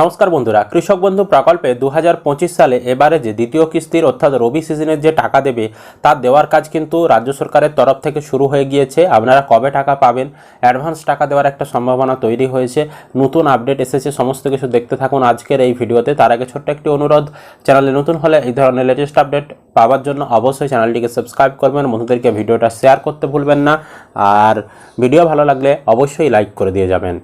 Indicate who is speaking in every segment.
Speaker 1: নমস্কার বন্ধুরা, কৃষক বন্ধু প্রকল্পে 2025 সালে এবারে যে দ্বিতীয় কিস্তির অর্থাৎ রবি সিজনের যে টাকা দেবে তার দেওয়ার কাজ কিন্তু রাজ্য সরকারের তরফ থেকে শুরু হয়ে গিয়েছে। আপনারা কবে টাকা পাবেন, অ্যাডভান্স টাকা দেওয়ার একটা সম্ভাবনা তৈরি হয়েছে, নতুন আপডেট এসেছে, সমস্ত কিছু দেখতে থাকুন আজকের এই ভিডিওতে। তার আগে ছোট্ট একটি অনুরোধ, চ্যানেলে নতুন হলে এই ধরনের লেটেস্ট আপডেট পাওয়ার জন্য অবশ্যই চ্যানেলটিকে সাবস্ক্রাইব করবেন, বন্ধুদেরকে ভিডিওটা শেয়ার করতে ভুলবেন না, আর ভিডিও ভালো লাগলে অবশ্যই লাইক করে দিয়ে যাবেন।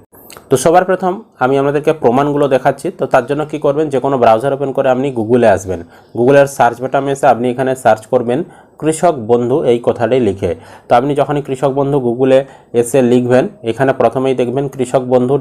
Speaker 1: তো সবার প্রথম আমি আপনাদেরকে প্রমাণগুলো দেখাচ্ছি। তো তার জন্য কি করবেন, যে কোনো ব্রাউজার ওপেন করে আপনি গুগলে আসবেন, গুগলের সার্চ বাটনে এসে আপনি এখানে সার্চ করবেন কৃষক বন্ধু এই কথাটাই লিখে। তো আপনি যখনই কৃষক বন্ধু গুগলে এসে লিখবেন, এখানে প্রথমেই দেখবেন কৃষক বন্ধু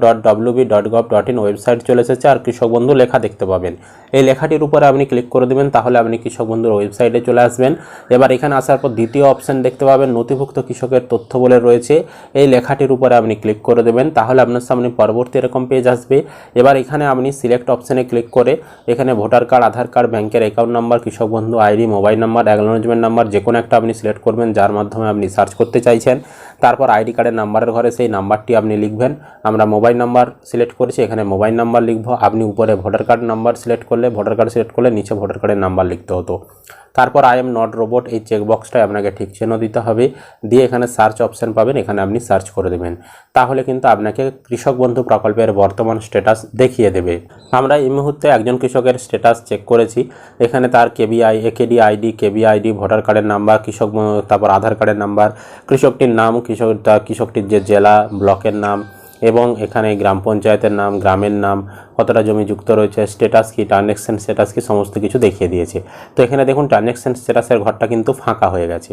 Speaker 1: .wb.gov.in ওয়েবসাইট চলে এসেছে, আর কৃষক বন্ধু লেখা দেখতে পাবেন। এই লেখাটির উপরে আপনি ক্লিক করে দেবেন, তাহলে আপনি কৃষক বন্ধুর ওয়েবসাইটে চলে আসবেন। এবার এখানে আসার পর দ্বিতীয় অপশন দেখতে পাবেন নথিভুক্ত কৃষকের তথ্য বলে রয়েছে, এই লেখাটির উপরে আপনি ক্লিক করে দেবেন, তাহলে আপনার সামনে পরবর্তী এরকম পেজ আসবে। এবার এখানে আপনি সিলেক্ট অপশানে ক্লিক করে এখানে ভোটার কার্ড, আধার কার্ড, ব্যাংকের অ্যাকাউন্ট নাম্বার, কৃষক বন্ধু ID, mobile number, acknowledgement number যে কোনো একটা আপনি সিলেক্ট করবেন যার মাধ্যমে আপনি সার্চ করতে চাইছেন। তারপর আইডি কার্ডের নাম্বারের ঘরে সেই নাম্বারটি আপনি লিখবেন। আমরা মোবাইল নাম্বার সিলেক্ট করেছি, এখানে মোবাইল নাম্বার লিখব। আপনি উপরে ভোটার কার্ড নাম্বার সিলেক্ট করলে নিচে ভোটার কার্ডের নাম্বার লিখতে হতো। তারপর আই এম নট রোবট এই চেকবক্সটায় আপনাকে ঠিক চিহ্ন দিতে হবে, দিয়ে এখানে সার্চ অপশান পাবেন, এখানে আপনি সার্চ করে দেবেন, তাহলে কিন্তু আপনাকে কৃষক বন্ধু প্রকল্পের বর্তমান স্ট্যাটাস দেখিয়ে দেবে। আমরা এই মুহূর্তে একজন কৃষকের স্ট্যাটাস চেক করেছি, এখানে তার একেডি আইডি, কেবি আইডি, ভোটার কার্ডের নাম্বার, তারপর আধার কার্ডের নাম্বার, কৃষকটির নাম, কৃষকটির যে জেলা, ব্লকের নাম, এবং এখানে গ্রাম পঞ্চায়েতের নাম, গ্রামের নাম, কতটা জমি যুক্ত রয়েছে, স্ট্যাটাস কি, ট্রানজ্যাকশন স্ট্যাটাস কি, সমস্ত কিছু দেখিয়ে দিয়েছে। তো এখানে দেখুন ট্রানজ্যাকশন স্ট্যাটাসের ঘরটা কিন্তু ফাঁকা হয়ে গেছে।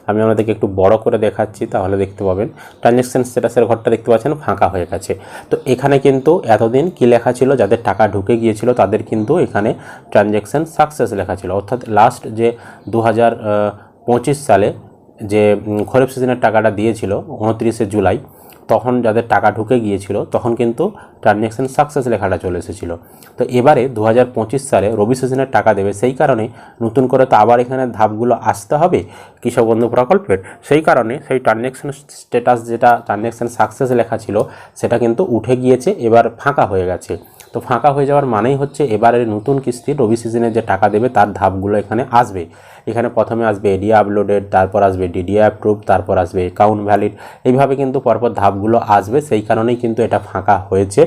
Speaker 1: আমি আপনাদেরকে একটু বড় করে দেখাচ্ছি, তাহলে দেখতে পাবেন ট্রানজ্যাকশন স্ট্যাটাসের ঘরটা দেখতে পাচ্ছেন ফাঁকা হয়ে গেছে। তো এখানে কিন্তু এতদিন কি লেখা ছিল, যাদের টাকা ঢুকে গিয়েছিল তাদের কিন্তু এখানে ট্রানজ্যাকশন সাকসেস লেখা ছিল, অর্থাৎ লাস্ট যে 2025 সালে যে খরিফ সিজনের টাকাটা দিয়েছিল 29শে জুলাই, তখন যাদের টাকা ঢুকে গিয়েছিল তখন কিন্তু ট্রানজ্যাকশন সাকসেস লেখাটা চলে এসেছিল। তো এবারে 2025 সালে রবি সিজনের টাকা দেবে, সেই কারণে নতুন করে তো আবার এখানে ধাপগুলো আসতে হবে কৃষক বন্ধু প্রকল্পের, সেই কারণে সেই ট্রানজ্যাকশন স্ট্যাটাস যেটা ট্রানজ্যাকশন সাকসেস লেখা ছিল সেটা কিন্তু উঠে গিয়েছে, এবার ফাঁকা হয়ে গেছে। তো ফাঁকা হয়ে যাওয়ার মানেই হচ্ছে এবারের নতুন কিস্তির রবি সিজনে যে টাকা দেবে তার ধাপগুলো এখানে আসবে। এখানে প্রথমে আসবে এডিয়া আপলোডেড, তারপর আসবে ডিডিআই অ্যাপ্রুভ, তারপর আসবে অ্যাকাউন্ট ভ্যালিড, এইভাবে কিন্তু পরপর ধাপগুলো আসবে, সেই কারণেই কিন্তু এটা ফাঁকা হয়েছে।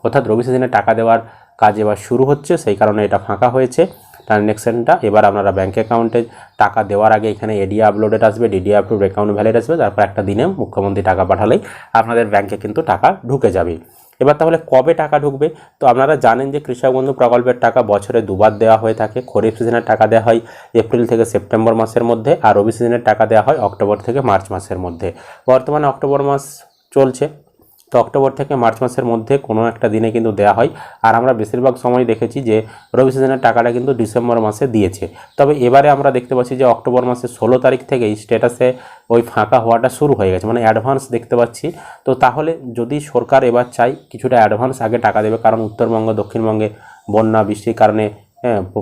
Speaker 1: অর্থাৎ রবি সিজনে টাকা দেওয়ার কাজ এবার শুরু হচ্ছে, সেই কারণে এটা ফাঁকা হয়েছে ট্রানজ্যাকশনটা। এবার আপনারা ব্যাঙ্ক অ্যাকাউন্টে টাকা দেওয়ার আগে এখানে এডিয়া আপলোডেড আসবে, ডিডিআই অ্যাপ্রুভ, অ্যাকাউন্ট ভ্যালিড আসবে, তারপর একটা দিনে মুখ্যমন্ত্রী টাকা পাঠালেই আপনাদের ব্যাঙ্কে কিন্তু টাকা ঢুকে যাবে। এবার তাহলে কবে টাকা ঢুকবে? তো আপনারা জানেন যে কৃষক বন্ধু প্রকল্পের টাকা বছরে দুবার দেওয়া হয়ে থাকে। খরিফ সিজনের টাকা দেওয়া হয় এপ্রিল থেকে সেপ্টেম্বর মাসের মধ্যে, আর রবি সিজনের টাকা দেওয়া হয় অক্টোবর থেকে মার্চ মাসের মধ্যে। বর্তমানে অক্টোবর মাস চলছে, তো অক্টোবর থেকে মার্চ মাসের মধ্যে কোনো একটা দিনে কিন্তু দেওয়া হয়। আর আমরা বেশিরভাগ সময় দেখেছি যে রবি সিজনের টাকাটা কিন্তু ডিসেম্বর মাসে দিয়েছে। তবে এবারে আমরা দেখতে পাচ্ছি যে অক্টোবর মাসের 16 তারিখ থেকেই স্ট্যাটাসে ওই ফাঁকা হওয়াটা শুরু হয়ে গেছে, মানে অ্যাডভান্স দেখতে পাচ্ছি। তো তাহলে যদি সরকার এবার চাই কিছুটা অ্যাডভান্স আগে টাকা দেবে, কারণ উত্তরবঙ্গ দক্ষিণবঙ্গে বন্যা বৃষ্টির কারণে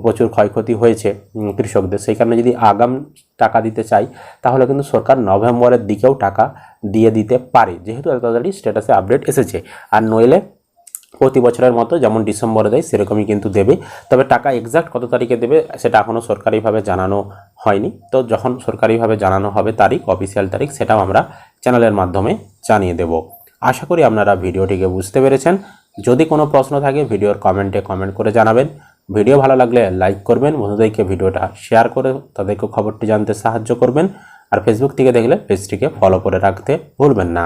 Speaker 1: প্রচুর ক্ষয়ক্ষতি হয়েছে কৃষকদের, সেই কারণে যদি আগাম টাকা দিতে চাই তাহলে কিন্তু সরকার নভেম্বরের দিকেও টাকা দিয়ে দিতে পারে, যেহেতু এত তাড়াতাড়ি স্ট্যাটাসে আপডেট এসেছে। আর নইলে প্রতি বছরের মতো যেমন ডিসেম্বরে দেয় সেরকমই কিন্তু দেবে। তবে টাকা এক্সাক্ট কত তারিখে দেবে সেটা এখনও সরকারিভাবে জানানো হয়নি। তো যখন সরকারিভাবে জানানো হবে তারিখ, অফিসিয়াল তারিখ, সেটাও আমরা চ্যানেলের মাধ্যমে জানিয়ে দেব। আশা করি আপনারা ভিডিওটিকে বুঝতে পেরেছেন। যদি কোনো প্রশ্ন থাকে ভিডিওর কমেন্টে কমেন্ট করে জানাবেন। ভিডিও ভালো লাগলে লাইক করবেন, বন্ধুদেরকে ভিডিওটা শেয়ার করে তাদেরকে খবরটি জানতে সাহায্য করবেন। আর ফেসবুক থেকে দেখলে পেজটিকে ফলো করে রাখতে ভুলবেন না।